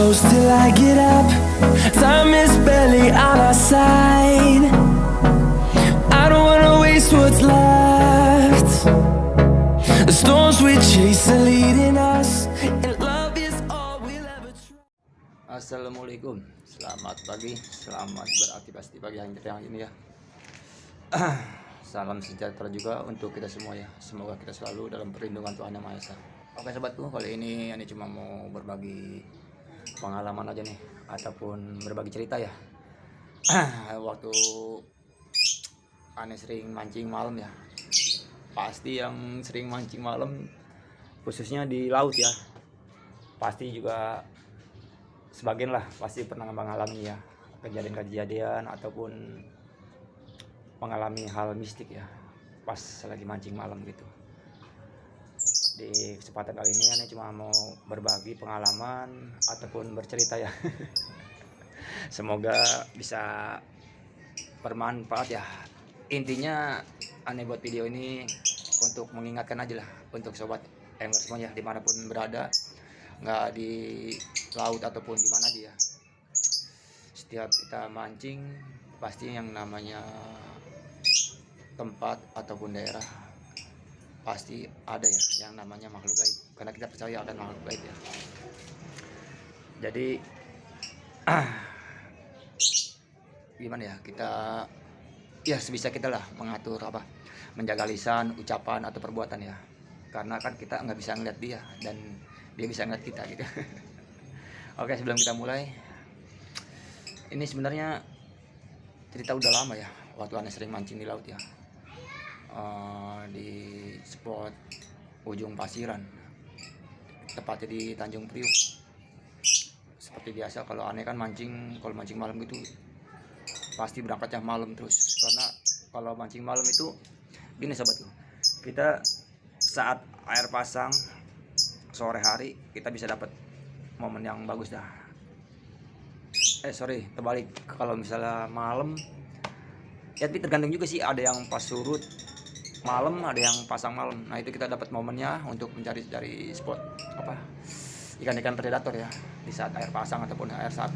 close till I get up. Time is barely on our side. I don't wanna waste what's left. The storms we chase are leading us, and love is all we'll ever try. Assalamualaikum, selamat pagi, selamat beraktivitas di pagi yang ini ya. Salam sejahtera juga untuk kita semua ya. Semoga kita selalu dalam perlindungan Tuhan Yang Maha Esa. Oke sobatku, kali ini cuma mau berbagi pengalaman aja nih, ataupun berbagi cerita ya. Waktu aneh sering mancing malam ya. Pasti yang sering mancing malam, khususnya di laut ya, pasti juga sebagian lah pasti pernah mengalami ya kejadian-kejadian ataupun mengalami hal mistik ya pas lagi mancing malam gitu. Di kesempatan kali ini Ane cuma mau berbagi pengalaman ataupun bercerita ya. Semoga bisa bermanfaat ya. Intinya Ane buat video ini untuk mengingatkan aja lah untuk sobat angler semuanya dimanapun berada, nggak di laut ataupun di mana aja ya. Setiap kita mancing pasti yang namanya tempat ataupun daerah pasti ada ya yang namanya makhluk gaib, karena kita percaya akan makhluk gaib ya. Jadi gimana ya, kita ya sebisa kita lah mengatur menjaga lisan, ucapan atau perbuatan ya, karena kan kita nggak bisa ngeliat dia dan dia bisa ngeliat kita gitu. Oke, sebelum kita mulai, ini sebenarnya cerita udah lama ya, waktu Ane sering mancing di laut ya, di spot ujung Pasiran, tepatnya di Tanjung Priuk. Seperti biasa kalau Ane kan mancing, kalau mancing malam gitu pasti berangkatnya malam terus, karena kalau mancing malam itu gini sobatku, kita saat air pasang sore hari kita bisa dapat momen yang bagus dah. Terbalik, kalau misalnya malam ya, tapi tergantung juga sih, ada yang pas surut malam, ada yang pasang malam. Nah itu kita dapat momennya untuk mencari spot ikan-ikan predator ya, di saat air pasang ataupun saat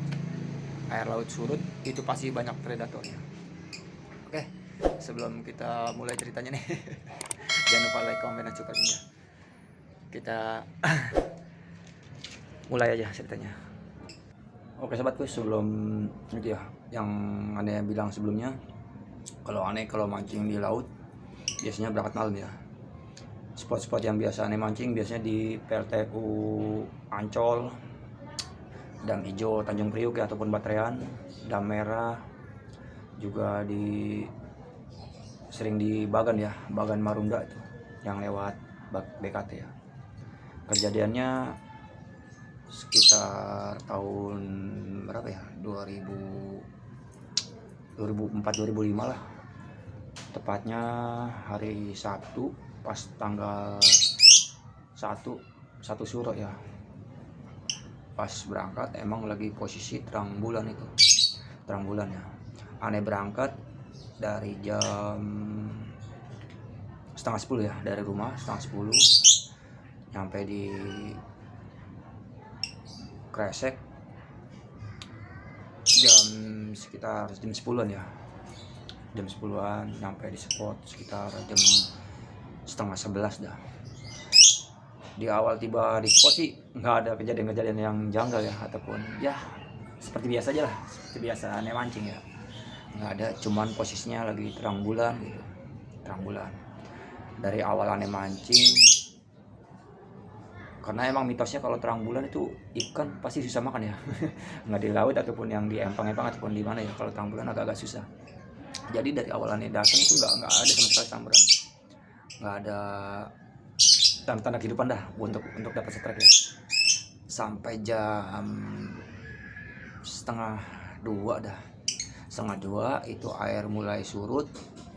air laut surut itu pasti banyak predatornya. Oke, sebelum kita mulai ceritanya nih, jangan lupa like, comment, dan subscribe-nya. Kita mulai aja ceritanya. Oke sobatku, sebelum itu ya yang Ane bilang sebelumnya, kalau mancing di laut biasanya berangkat malam ya. Spot-spot yang biasa Ane mancing biasanya di PLTU Ancol, Dam Hijau Tanjung Priuk ya, ataupun Batrean, Dam Merah, juga sering di Bagan ya, Bagan Marunda itu yang lewat BKT ya. Kejadiannya sekitar tahun berapa ya, 2004-2005 lah, tepatnya hari Sabtu pas tanggal 1 Suro ya. Pas berangkat emang lagi posisi terang bulan ya. Ane berangkat dari jam setengah 10 ya, dari rumah setengah 10, nyampe di Kresek sekitar jam 10-an ya, jam 10-an nyampe di spot sekitar jam setengah 11 dah. Di awal tiba di spot sih nggak ada kejadian-kejadian yang janggal ya, ataupun ya seperti biasa aja lah, seperti biasa Ane mancing ya, nggak ada. Cuman posisinya lagi terang bulan gitu, terang bulan. Dari awal Ane mancing, karena emang mitosnya kalau terang bulan itu ikan pasti susah makan ya. Nggak di laut ataupun yang di empang-empang ataupun di mana ya, kalau terang bulan agak-agak susah. Jadi dari awal Ane datang itu nggak ada sama sekali sambaran, nggak ada tanda-tanda kehidupan dah untuk dapat strike ya. Sampai jam setengah 2 dah, setengah 2 itu air mulai surut.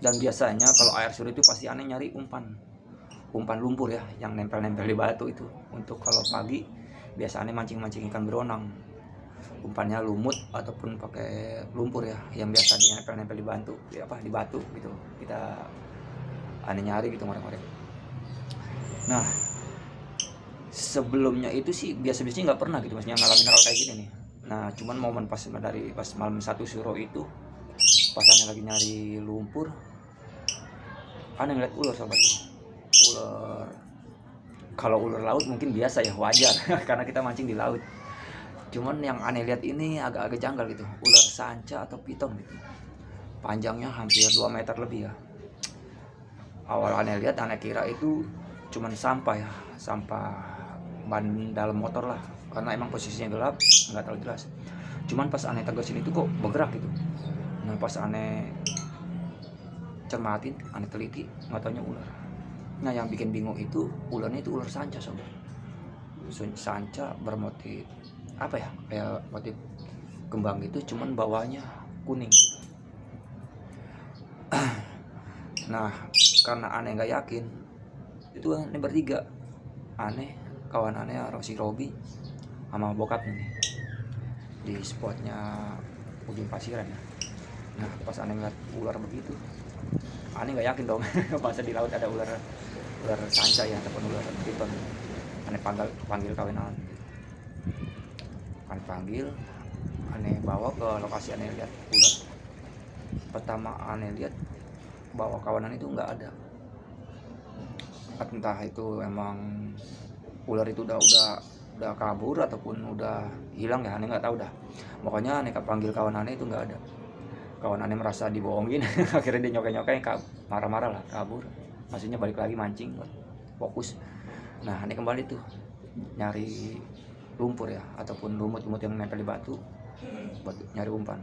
Dan biasanya kalau air surut itu pasti Ane nyari umpan lumpur ya, yang nempel-nempel di batu itu. Untuk kalau pagi biasa Ane mancing ikan beronang, umpannya lumut ataupun pakai lumpur ya, yang biasa nempel di batu gitu. Kita Ane nyari gitu, ngorek-ngorek. Nah Sebelumnya itu sih biasa-biasanya nggak pernah gitu maksudnya ngalamin hal kayak gini nih. Nah cuman momen pas malam satu suro itu pas aneh lagi nyari lumpur, aneh ngeliat ular sobat. Ular, kalau ular laut mungkin biasa ya, wajar karena kita mancing di laut. Cuman yang aneh lihat ini agak-agak janggal gitu, ular sanca atau piton gitu, panjangnya hampir 2 meter lebih ya. Awal aneh lihat, aneh kira itu cuman sampah ya, sampah ban dalam motor lah, karena emang posisinya gelap nggak terlalu jelas. Cuman pas aneh tegasin itu kok bergerak gitu. Nah pas aneh cermatin, aneh teliti, nggak taunya ular. Nah yang bikin bingung itu ularnya itu ular sanca sobat. Sanca bermotif apa ya, kayak motif kembang gitu, cuman bawahnya kuning gitu. Nah karena aneh nggak yakin, itu aneh bertiga, aneh, kawan aneh si Robi sama bokapnya nih di spotnya ujung Pasiran ya. Nah pas aneh ngeliat ular begitu, aneh nggak yakin dong masa di laut ada ular sanca ya ataupun ular piton. Aneh panggil kawan aneh bawa ke lokasi aneh lihat ular. Pertama aneh lihat bahwa kawanan itu nggak ada, entah itu emang ular itu udah kabur ataupun udah hilang ya, aneh nggak tahu dah. Pokoknya aneh panggil kawan aneh itu nggak ada. Kawan aneh merasa dibohongin akhirnya dia nyokek marah-marah lah, kabur, maksudnya balik lagi mancing fokus. Nah aneh kembali tuh nyari lumpur ya ataupun lumut-lumut yang nempel di batu buat nyari umpan.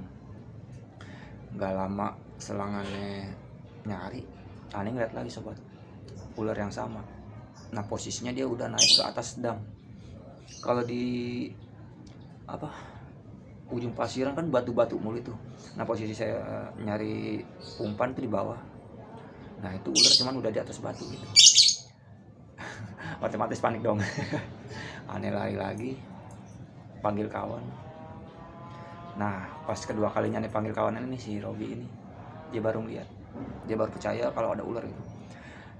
Nggak lama selang aneh nyari, aneh ngeliat lagi sobat, ular yang sama. Nah posisinya dia udah naik ke atas dam. Kalau di ujung Pasiran kan batu-batu mulu itu. Nah posisi saya nyari umpan itu di bawah. Nah itu ular cuman udah di atas batu gitu. Otomatis panik dong. Aneh lari lagi, panggil kawan. Nah pas kedua kalinya aneh panggil kawan ini si Robi ini, dia baru lihat, dia baru percaya kalau ada ular itu.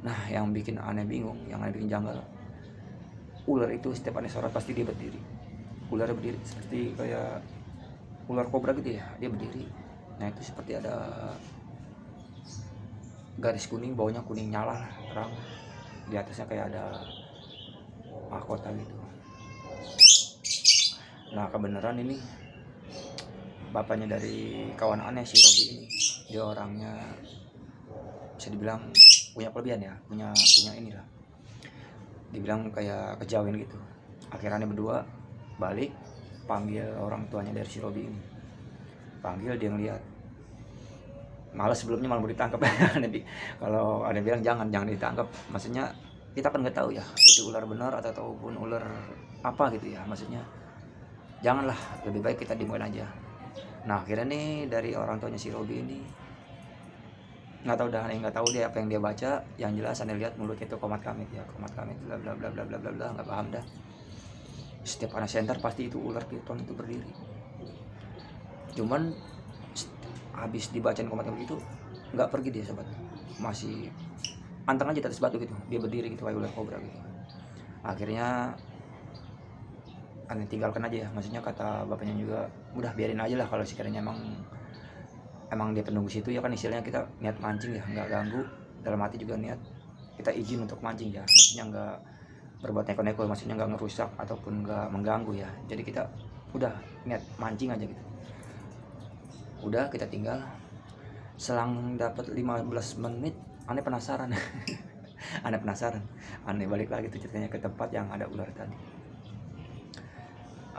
Nah yang bikin aneh bingung, yang aneh bikin janggal, ular itu setiap aneh sorot pasti dia berdiri. Ular berdiri seperti kayak ular kobra gitu ya, dia berdiri. Nah itu seperti ada garis kuning, bawahnya kuning nyala terang, di atasnya kayak ada mahkota gitu. Nah kebenaran ini bapaknya dari kawan aneh si Robi ini, dia orangnya bisa dibilang punya kelebihan ya, punya inilah, dibilang kayak kejawen gitu. Akhirnya berdua balik panggil orang tuanya dari si Robi ini, panggil, dia ngeliat. Malah sebelumnya malah mau ditangkap. Kalau ada bilang jangan ditangkap, maksudnya kita kan nggak tahu ya itu ular benar ataupun ular apa gitu ya, maksudnya janganlah, lebih baik kita dimuin aja. Nah akhirnya nih dari orang tuanya si Robi ini nggak tahu dia apa yang dia baca. Yang jelas aneh lihat mulutnya itu komat kamit ya, komat kamit bla bla bla bla bla bla bla, nggak paham dah. Setiap aneh senter pasti itu ular piton itu berdiri. Cuman habis dibacain komat kamit itu nggak pergi dia sobat, masih anteng aja di atas batu gitu, dia berdiri gitu kayak ular kobra gitu. Akhirnya aneh tinggalkan aja ya, maksudnya kata bapaknya juga udah biarin aja lah, kalau sekiranya emang dia penunggu situ ya kan, istilahnya kita niat mancing ya, nggak ganggu, dalam hati juga niat kita izin untuk mancing ya, maksudnya nggak berbuat neko-neko, maksudnya nggak ngerusak ataupun nggak mengganggu ya. Jadi kita udah niat mancing aja gitu. Udah kita tinggal, selang dapat 15 menit aneh penasaran. Aneh balik lagi tuh ceritanya ke tempat yang ada ular tadi.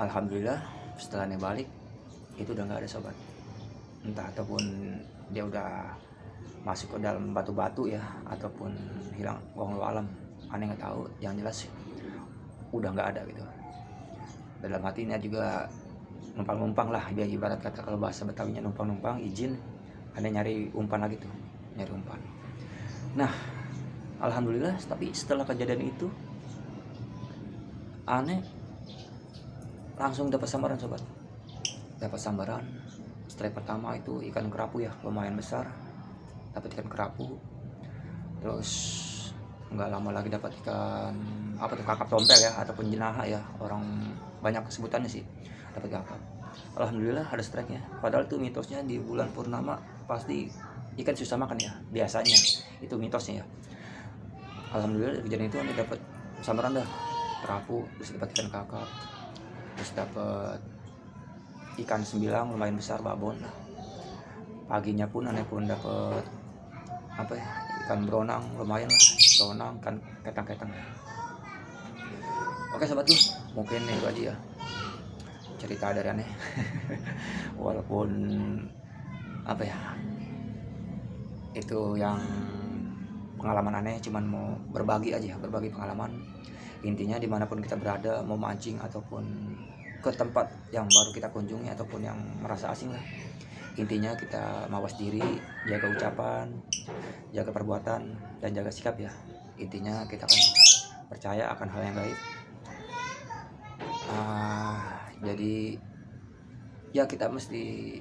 Alhamdulillah setelah aneh balik itu udah nggak ada sobat, entah ataupun dia udah masuk ke dalam batu-batu ya ataupun hilang wallahu alam, aneh nggak tahu. Yang jelas udah nggak ada gitu. Dalam hatinya juga numpang lah, dia ibarat kata kalau bahasa Betawinya numpang izin, aneh nyari umpan lagi tuh, nyari umpan. Nah alhamdulillah, tapi setelah kejadian itu aneh langsung dapat sambaran sobat, dapat sambaran. Strike pertama itu ikan kerapu ya, lumayan besar, dapat ikan kerapu. Terus nggak lama lagi dapat ikan apa tuh, kakap tompel ya, ataupun jenaha ya, orang banyak sebutannya sih, dapat kakap. Alhamdulillah ada strike-nya. Padahal tuh mitosnya di bulan purnama pasti ikan susah makan ya, biasanya itu mitosnya ya. Alhamdulillah dari kejadian itu Anda dapat sambaran dah, kerapu, terus dapat ikan kakap, terus dapat ikan sembilang lumayan besar, babon lah. Paginya pun aneh pun dapat apa ya, ikan beronang lumayan lah, beronang, ikan ketang-ketang. Oke sobat tuh, mungkin itu aja ya cerita dari aneh. Walaupun apa ya, itu yang pengalaman aneh, cuman mau berbagi aja, berbagi pengalaman. Intinya dimanapun kita berada, mau mancing ataupun ke tempat yang baru kita kunjungi ataupun yang merasa asing lah, intinya kita mawas diri, jaga ucapan, jaga perbuatan, dan jaga sikap ya. Intinya kita kan percaya akan hal yang gaib. Jadi ya kita mesti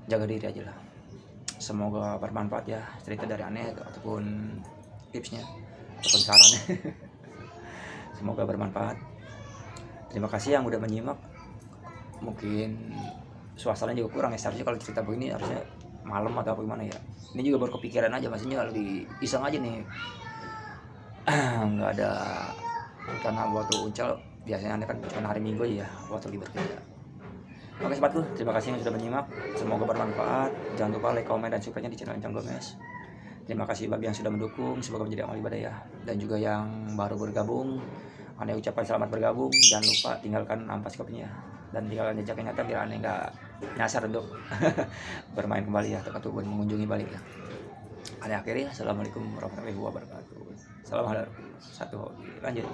jaga diri aja lah. Semoga bermanfaat ya cerita dari aneh ataupun tipsnya ataupun sarannya. Semoga bermanfaat. Terima kasih yang udah menyimak. Mungkin suasananya juga kurang ya, seharusnya kalau cerita begini harusnya malam atau apa gimana ya. Ini juga baru kepikiran aja, maksudnya lebih iseng aja nih. Nggak ada, karena waktu Uncal biasanya Anda kan cuma hari Minggu aja ya, waktu libur kerja. Oke sobatku, terima kasih yang sudah menyimak. Semoga bermanfaat. Jangan lupa like, komen, dan subscribe-nya di channel Encang Gomez. Terima kasih bagi yang sudah mendukung, semoga menjadi amal ibadah ya. Dan juga yang baru bergabung, Anda ucapkan selamat bergabung. Jangan lupa tinggalkan ampas kopinya dan tinggalkan jejak nyata biar Anda nggak nyasar untuk bermain kembali ya, atau mengunjungi balik ya. Anda akhiri, assalamualaikum warahmatullahi wabarakatuh. Salam halal, satu hobi, lanjut.